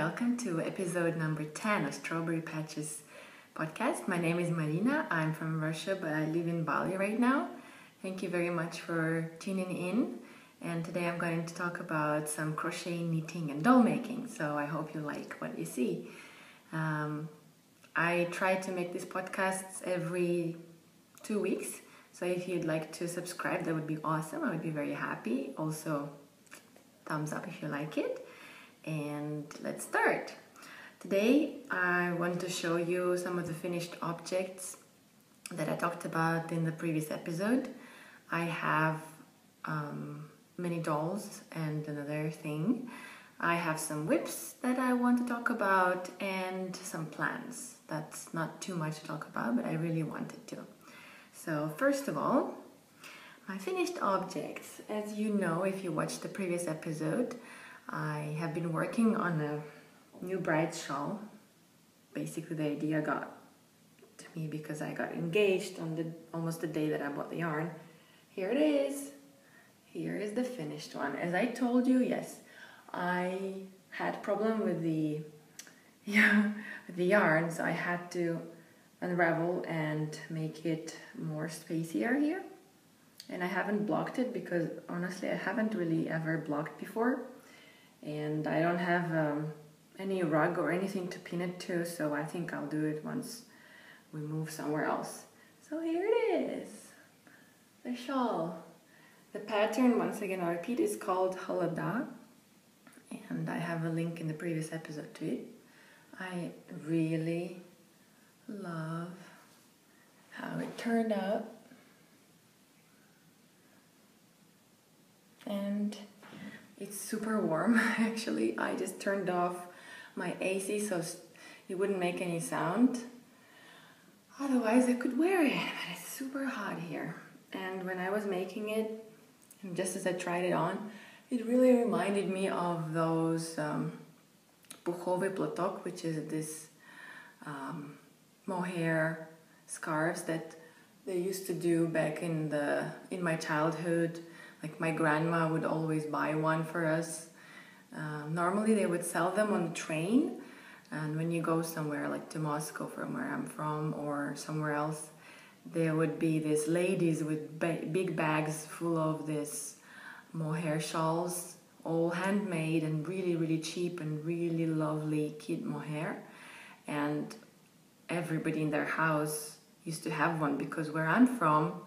welcome to episode number 10 of Strawberry Patches podcast. My name is Marina. I'm from Russia, but I live in Bali right now. Thank you very much for tuning in. And today I'm going to talk about some crochet, knitting, and doll making. So I hope you like what you see. I try to make these podcasts every 2 weeks. So if you'd like to subscribe, that would be awesome. I would be very happy. Also, thumbs up if you like it. And let's start. Today I want to show you some of the finished objects that I talked about in the previous episode. I have many dolls and another thing. I have some whips that I want to talk about and some plants. That's not too much to talk about, but I really wanted to. So first of all, my finished objects. As you know, if you watched the previous episode, I have been working on a new bride's shawl. Basically, the idea got to me because I got engaged on almost the day that I bought the yarn. Here it is. Here is the finished one. As I told you, yes, I had problem with the yarn, so I had to unravel and make it more spacier here. And I haven't blocked it because honestly, I haven't really ever blocked before. And I don't have any rug or anything to pin it to, so I think I'll do it once we move somewhere else. So here it is, the shawl. The pattern, once again I repeat, is called Halada, and I have a link in the previous episode to it. I really love how it turned out. And it's super warm, actually. I just turned off my AC so it wouldn't make any sound. Otherwise, I could wear it, but it's super hot here. And when I was making it, and just as I tried it on, it really reminded me of those puchové platok, which is this mohair scarves that they used to do back in my childhood. Like my grandma would always buy one for us. Normally they would sell them on the train, and when you go somewhere like to Moscow from where I'm from or somewhere else, there would be these ladies with big bags full of this mohair shawls, all handmade and really, really cheap and really lovely kid mohair. And everybody in their house used to have one because where I'm from,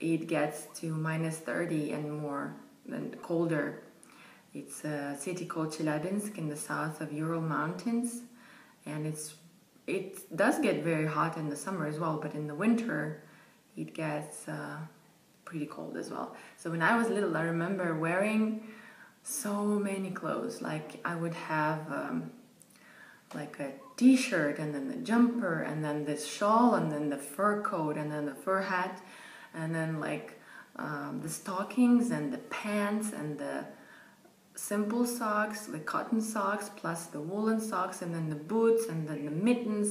it gets to -30 and more and colder. It's a city called Chelyabinsk in the south of Ural Mountains, and it does get very hot in the summer as well, but in the winter it gets pretty cold as well. So when I was little, I remember wearing so many clothes. Like I would have like a t-shirt and then the jumper and then this shawl and then the fur coat and then the fur hat. And then like the stockings and the pants and the simple socks, the cotton socks, plus the woolen socks, and then the boots and then the mittens.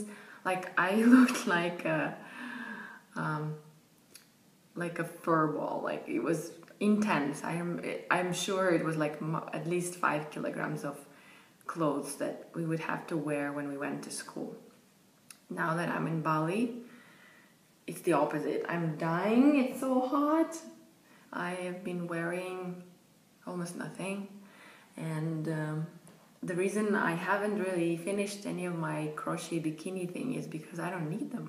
Like I looked like a fur ball. Like it was intense. I'm sure it was like at least 5 kilograms of clothes that we would have to wear when we went to school. Now that I'm in Bali, it's the opposite. I'm dying, it's so hot. I have been wearing almost nothing. And the reason I haven't really finished any of my crochet bikini thing is because I don't need them.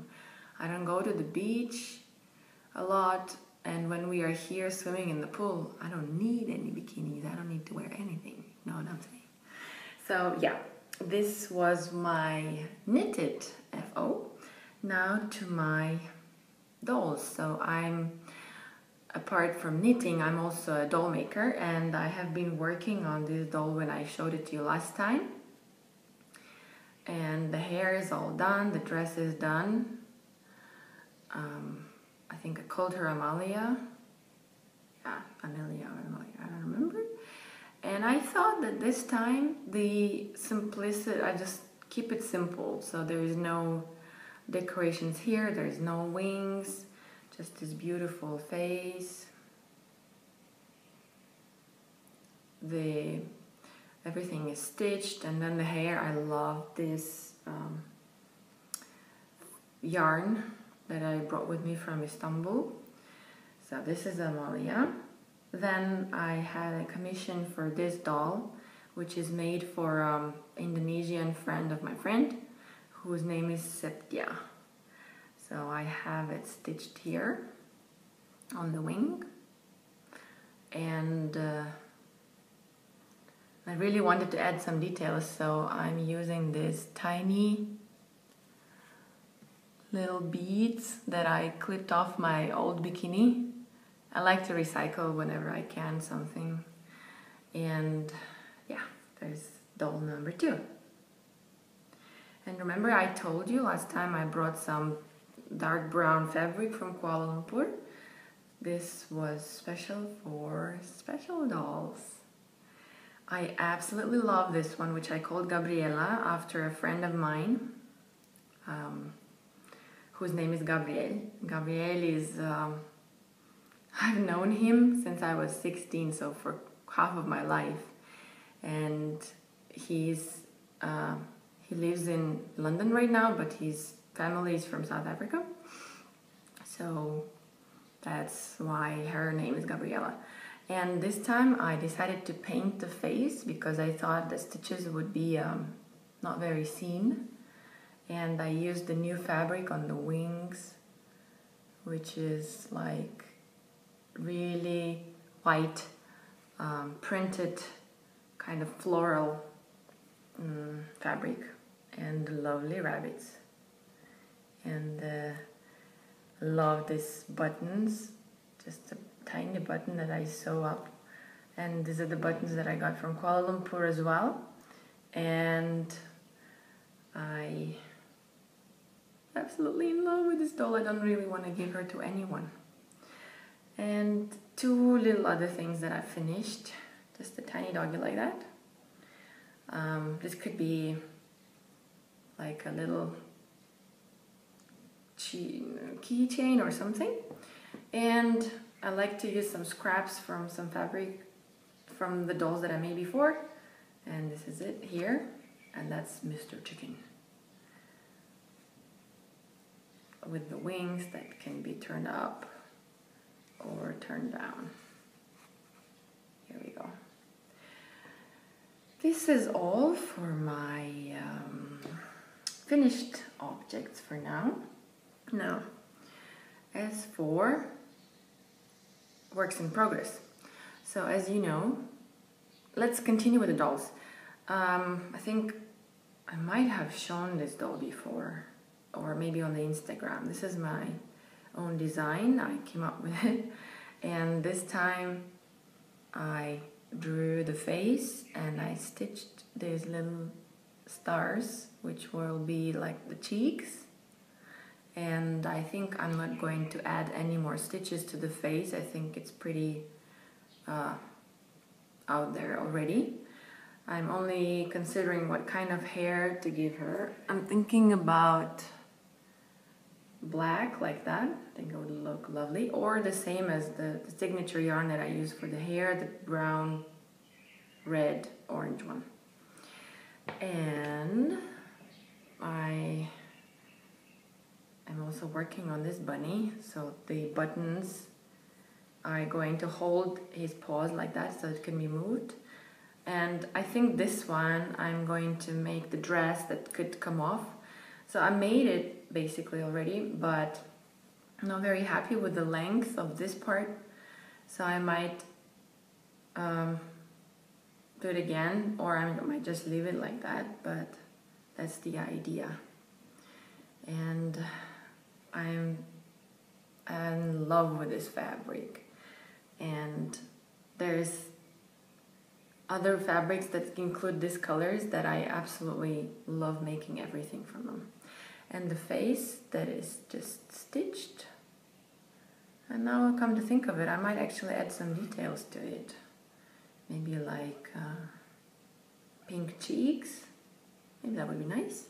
I don't go to the beach a lot. And when we are here swimming in the pool, I don't need any bikinis. I don't need to wear anything. You know what I'm saying? So yeah, this was my knitted FO. Now to my dolls. So apart from knitting, I'm also a doll maker, and I have been working on this doll when I showed it to you last time. And the hair is all done, the dress is done. I think I called her Amalia. Yeah, Amelia or Amalia, I don't remember. And I thought that this time the simplicity, I just keep it simple. So there is no decorations here, there's no wings, just this beautiful face. The everything is stitched. And then the hair, I love this yarn that I brought with me from Istanbul. So this is Amalia. Then I had a commission for this doll, which is made for Indonesian friend of my friend, whose name is Septia. So I have it stitched here on the wing, and I really wanted to add some details, so I'm using this tiny little beads that I clipped off my old bikini. I like to recycle whenever I can something. And yeah, there's doll number 2. And remember I told you last time I brought some dark brown fabric from Kuala Lumpur? This was special for special dolls. I absolutely love this one, which I called Gabriela after a friend of mine, whose name is Gabriel. Gabriel is, I've known him since I was 16, so for half of my life. And he lives in London right now, but his family is from South Africa. So that's why her name is Gabriela. And this time I decided to paint the face because I thought the stitches would be not very seen. And I used the new fabric on the wings, which is like really white, printed kind of floral fabric, and lovely rabbits. And love these buttons, just a tiny button that I sew up. And these are the buttons that I got from Kuala Lumpur as well. And I absolutely in love with this doll. I don't really want to give her to anyone. And 2 little other things that I finished. Just a tiny doggy like that. This could be like a little keychain or something. And I like to use some scraps from some fabric from the dolls that I made before. And this is it here. And that's Mr. Chicken, with the wings that can be turned up or turned down. Here we go. This is all for my finished objects for now. Now, as for works in progress. So as you know, let's continue with the dolls. I think I might have shown this doll before, or maybe on the Instagram. This is my own design. I came up with it, and this time I drew the face and I stitched these little stars, which will be like the cheeks. And I think I'm not going to add any more stitches to the face. I think it's pretty out there already. I'm only considering what kind of hair to give her. I'm thinking about black like that. I think it would look lovely. Or the same as the signature yarn that I use for the hair, the brown, red, orange one. And I'm also working on this bunny. So the buttons are going to hold his paws like that so it can be moved. And I think this one I'm going to make the dress that could come off. So I made it basically already, but I'm not very happy with the length of this part. So I might do it again, or I might just leave it like that, but that's the idea. And I'm in love with this fabric. And there's other fabrics that include these colors that I absolutely love making everything from them. And the face that is just stitched. And now I'll come to think of it, I might actually add some details to it. Maybe like pink cheeks. Maybe that would be nice.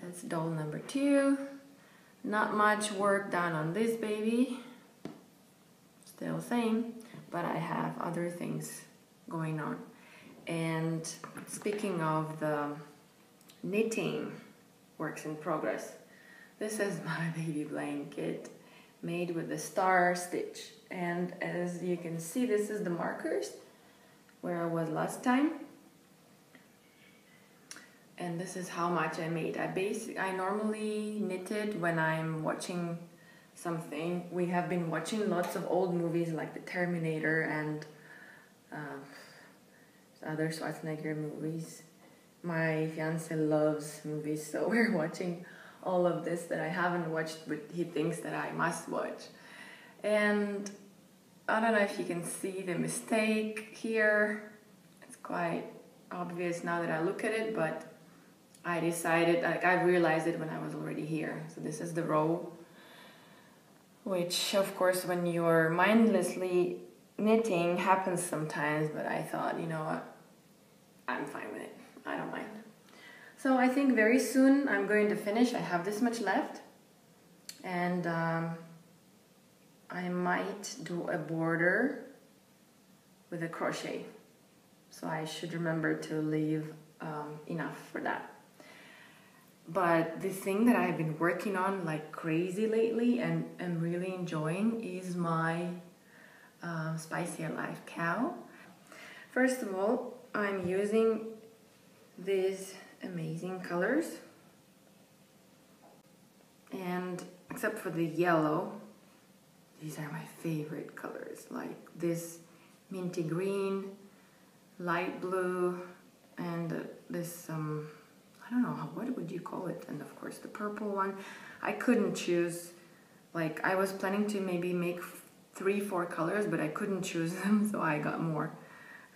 That's doll number 2. Not much work done on this baby. Still same, but I have other things going on. And speaking of the knitting works in progress, this is my baby blanket made with the star stitch. And as you can see, this is the markers where I was last time. And this is how much I made. I normally knit it when I'm watching something. We have been watching lots of old movies like The Terminator and other Schwarzenegger movies. My fiance loves movies, so we're watching all of this that I haven't watched, but he thinks that I must watch. And I don't know if you can see the mistake here. It's quite obvious now that I look at it, but I decided, like, I realized it when I was already here. So this is the row, which of course when you're mindlessly knitting happens sometimes, but I thought, you know what, I'm fine with it. I don't mind. So I think very soon I'm going to finish. I have this much left, and I might do a border with a crochet. So I should remember to leave enough for that. But the thing that I've been working on like crazy lately and am really enjoying is my Spicier Life cow. First of all, I'm using these amazing colors, and except for the yellow, these are my favorite colors, like this minty green, light blue, and this I don't know, what would you call it, and of course the purple one. I couldn't choose, like I was planning to maybe make 3-4 colors, but I couldn't choose them, so I got more.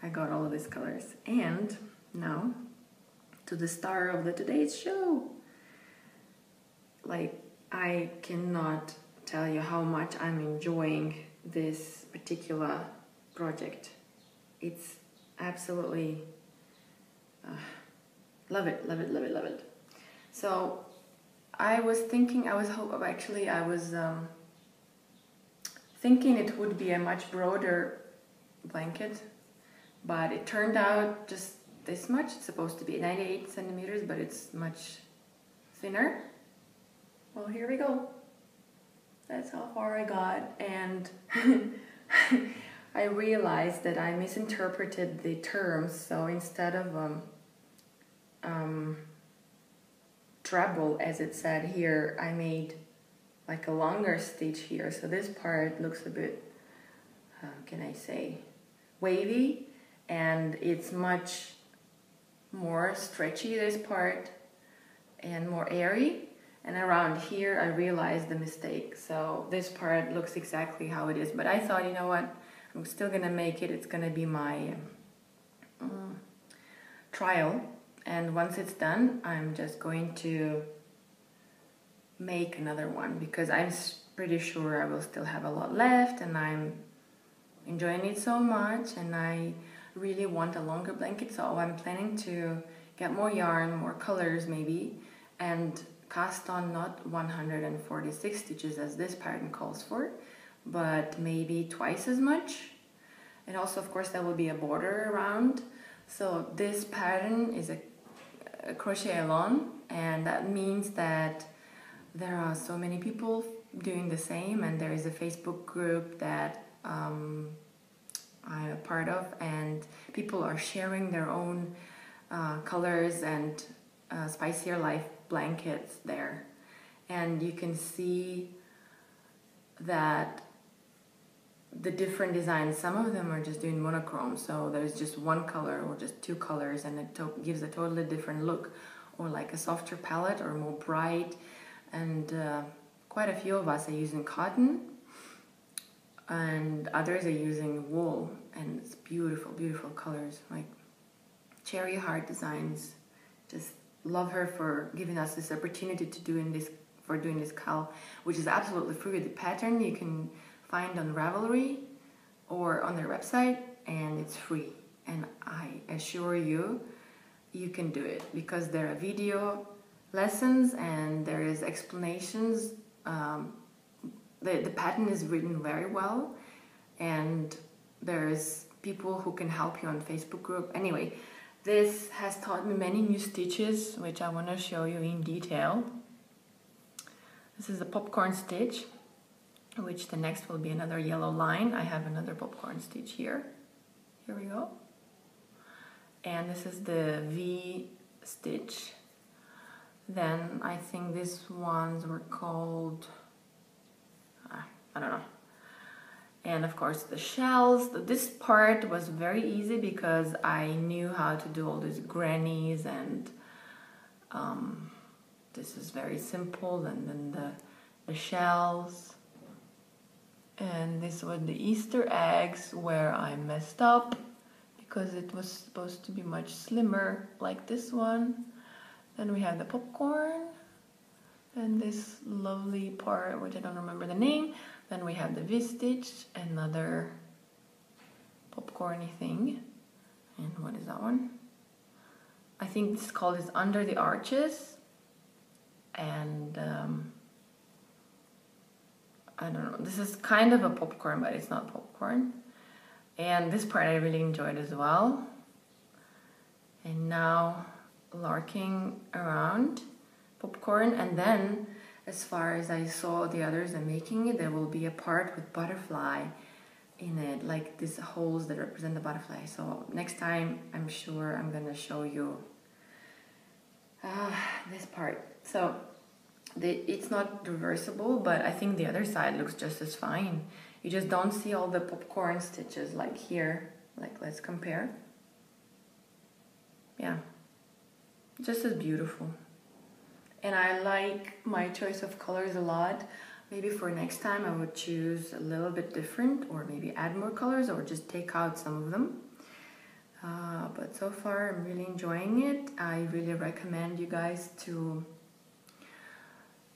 I got all of these colors. And now to the star of the today's show. Like, I cannot tell you how much I'm enjoying this particular project. It's absolutely love it, love it, love it, love it. So I was thinking, I was thinking it would be a much broader blanket, but it turned out just this much. It's supposed to be 98 centimeters, but it's much thinner. Well, here we go. That's how far I got, and I realized that I misinterpreted the terms. So instead of treble, as it said here, I made like a longer stitch here. So this part looks a bit, how can I say, wavy, and it's much more stretchy, this part, and more airy. And around here I realized the mistake. So this part looks exactly how it is, but I thought, you know what, I'm still gonna make it. It's gonna be my trial, and once it's done, I'm just going to make another one, because I'm pretty sure I will still have a lot left, and I'm enjoying it so much, and I really want a longer blanket. So I'm planning to get more yarn, more colors maybe, and cast on not 146 stitches as this pattern calls for, but maybe twice as much. And also, of course, there will be a border around. So this pattern is a crochet along, and that means that there are so many people doing the same, and there is a Facebook group that I'm a part of, and people are sharing their own colors and Spicier Life blankets there. And you can see that the different designs, some of them are just doing monochrome, so there's just one color or just two colors, and it gives a totally different look, or like a softer palette or more bright. And quite a few of us are using cotton, and others are using wool, and it's beautiful, beautiful colors, like cherry heart designs. Just love her for giving us this opportunity to doing this cowl, which is absolutely free. The pattern you can find on Ravelry or on their website, and it's free. And I assure you, you can do it, because there are video lessons and there is explanations. The pattern is written very well, and there's people who can help you on Facebook group. Anyway, this has taught me many new stitches, which I want to show you in detail. This is a popcorn stitch, which the next will be another yellow line. I have another popcorn stitch here. Here we go. And this is the V stitch. Then I think these ones were called, I don't know. And of course the shells. This part was very easy because I knew how to do all these grannies, and this is very simple. And then the shells. And this was the Easter eggs, where I messed up because it was supposed to be much slimmer like this one. Then we have the popcorn and this lovely part, which I don't remember the name. Then we have the V-stitch, another popcorny thing. And what is that one? I think this is called is Under the Arches. And I don't know, this is kind of a popcorn, but it's not popcorn. And this part I really enjoyed as well. And now larking around popcorn, and then as far as I saw the others are making it, there will be a part with butterfly in it, like these holes that represent the butterfly. So next time I'm sure I'm gonna show you this part. So it's not reversible, but I think the other side looks just as fine. You just don't see all the popcorn stitches like here. Like, let's compare. Yeah, just as beautiful. And I like my choice of colors a lot. Maybe for next time I would choose a little bit different, or maybe add more colors, or just take out some of them. But so far I'm really enjoying it. I really recommend you guys to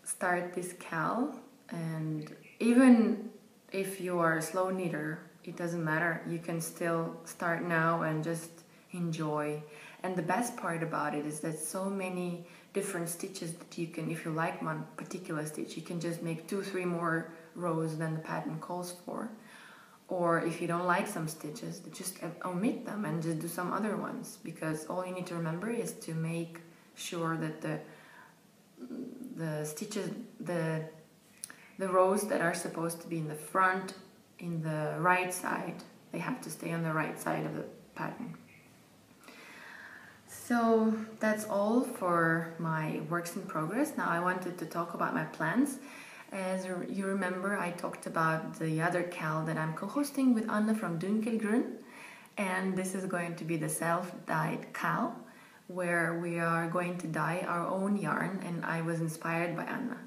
start this cal, and even if you are a slow knitter, it doesn't matter. You can still start now and just enjoy. And the best part about it is that so many different stitches that you can, if you like one particular stitch, you can just make 2-3 more rows than the pattern calls for. Or if you don't like some stitches, just omit them and just do some other ones, because all you need to remember is to make sure that the stitches, the rows that are supposed to be in the front, in the right side, they have to stay on the right side of the pattern. So that's all for my works in progress. Now I wanted to talk about my plans. As you remember, I talked about the other cal that I'm co-hosting with Anna from Dunkelgrün, and this is going to be the self-dyed cal, where we are going to dye our own yarn, and I was inspired by Anna.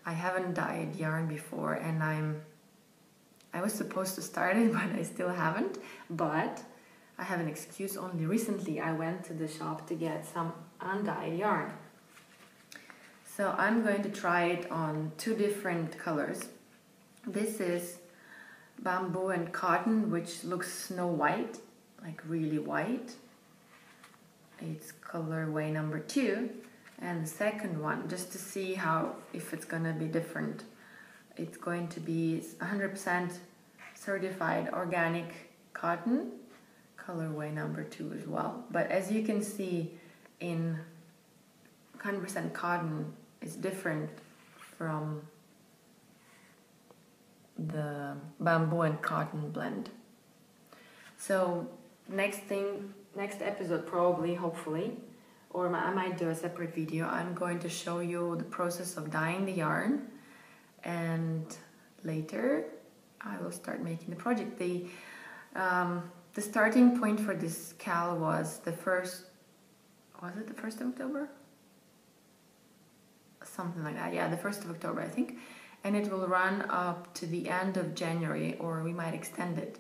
I haven't dyed yarn before, and I was supposed to start it, but I still haven't. But I have an excuse. Only recently I went to the shop to get some undyed yarn. So I'm going to try it on 2 different colors. This is bamboo and cotton, which looks snow white, like really white. It's colorway number 2. And the second one, just to see if it's gonna be different, it's going to be 100% certified organic cotton, colorway number 2 as well. But as you can see, in 100% cotton is different from the bamboo and cotton blend. So next episode probably, hopefully, or I might do a separate video, I'm going to show you the process of dyeing the yarn, and later I will start making the project. The starting point for this cal was the 1st of October? Something like that, yeah, the 1st of October I think, and it will run up to the end of January, or we might extend it.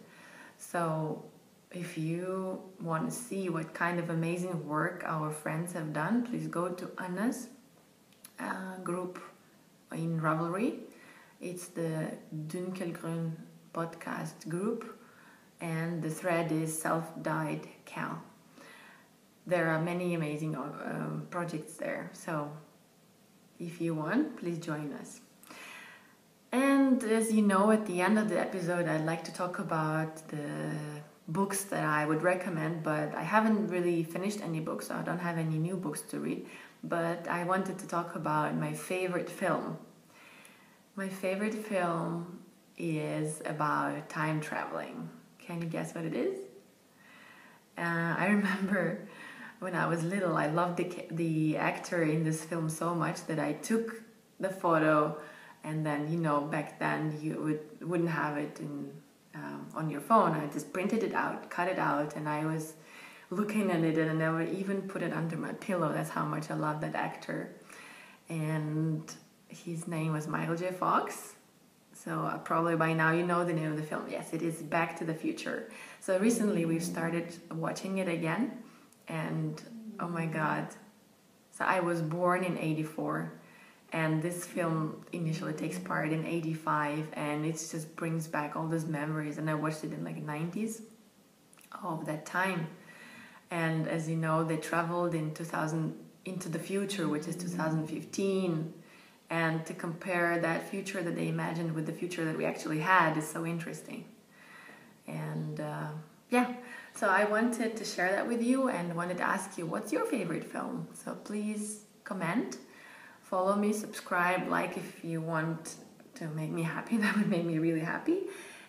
So if you want to see what kind of amazing work our friends have done, please go to Anna's group in Ravelry. It's the Dunkelgrün podcast group, and the thread is self-dyed cal. There are many amazing projects there, so if you want, please join us. And as you know, at the end of the episode, I'd like to talk about the books that I would recommend, but I haven't really finished any books, so I don't have any new books to read. But I wanted to talk about my favorite film. My favorite film is about time traveling. Can you guess what it is? I remember when I was little, I loved the actor in this film so much that I took the photo, and then, you know, back then you wouldn't have it on your phone. I just printed it out, cut it out, and I was looking at it, and I never even put it under my pillow. That's how much I love that actor. And his name was Michael J. Fox. So probably by now you know the name of the film. Yes, it is Back to the Future. So recently we've started watching it again, and oh my God. So I was born in 84, and this film initially takes part in 85, and it just brings back all those memories. And I watched it in like the 90s of that time. And as you know, they traveled in 2000 into the future, which is 2015. And to compare that future that they imagined with the future that we actually had is so interesting. And yeah, so I wanted to share that with you and wanted to ask you, what's your favorite film? So please comment, follow me, subscribe, like if you want to make me happy. That would make me really happy.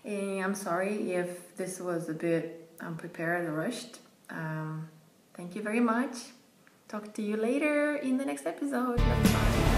And I'm sorry if this was a bit unprepared or rushed. Thank you very much. Talk to you later in the next episode. Bye.